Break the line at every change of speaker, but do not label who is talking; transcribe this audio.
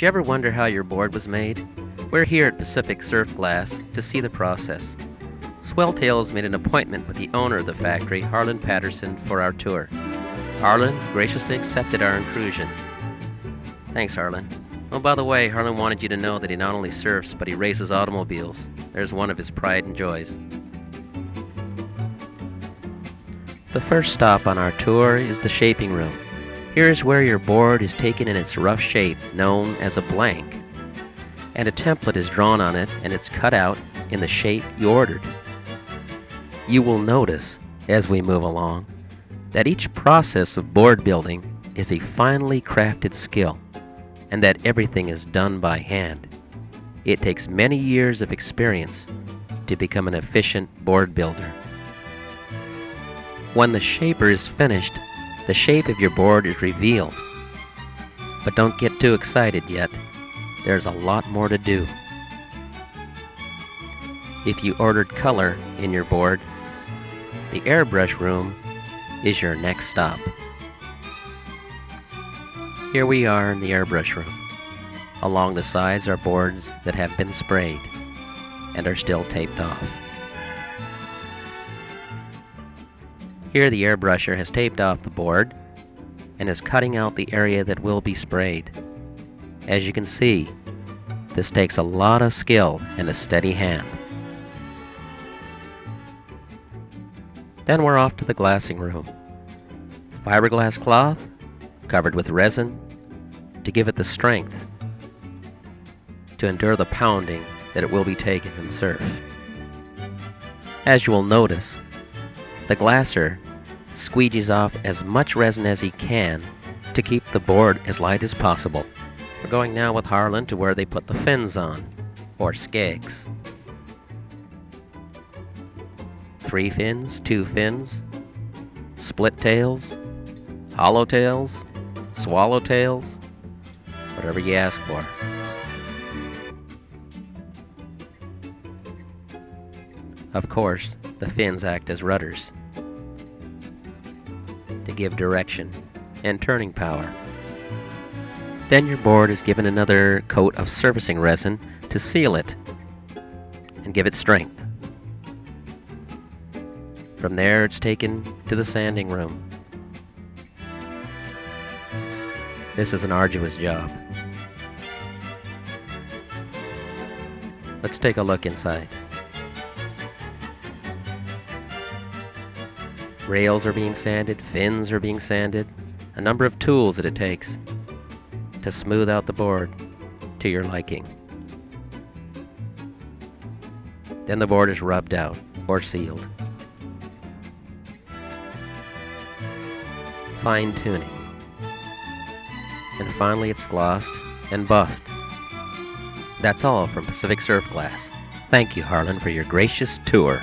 you ever wonder how your board was made? We're here at Pacific Surf Glass to see the process. Swelltails made an appointment with the owner of the factory, Harlan Patterson, for our tour. Harlan graciously accepted our intrusion. Thanks, Harlan. Oh, by the way, Harlan wanted you to know that he not only surfs, but he races automobiles. There's one of his pride and joys. The first stop on our tour is the shaping room. Here is where your board is taken in its rough shape, known as a blank, and a template is drawn on it and it's cut out in the shape you ordered. You will notice, as we move along, that each process of board building is a finely crafted skill, and that everything is done by hand. It takes many years of experience to become an efficient board builder. When the shaper is finished, the shape of your board is revealed. But don't get too excited yet. There's a lot more to do. If you ordered color in your board, the airbrush room is your next stop. Here we are in the airbrush room. Along the sides are boards that have been sprayed and are still taped off. Here the airbrusher has taped off the board and is cutting out the area that will be sprayed. As you can see, this takes a lot of skill and a steady hand. Then we're off to the glassing room. Fiberglass cloth covered with resin to give it the strength to endure the pounding that it will be taken in the surf. As you will notice, the glasser squeegees off as much resin as he can to keep the board as light as possible. We're going now with Harlan to where they put the fins on, or skegs. 3 fins, 2 fins, split tails, hollow tails, swallow tails, whatever you ask for. Of course, the fins act as rudders to give direction and turning power. Then your board is given another coat of surfacing resin to seal it and give it strength. From there, it's taken to the sanding room. This is an arduous job. Let's take a look inside. Rails are being sanded, fins are being sanded, a number of tools that it takes to smooth out the board to your liking. Then the board is rubbed out or sealed. Fine tuning. And finally it's glossed and buffed. That's all from Pacific Surf Glass. Thank you, Harlan, for your gracious tour.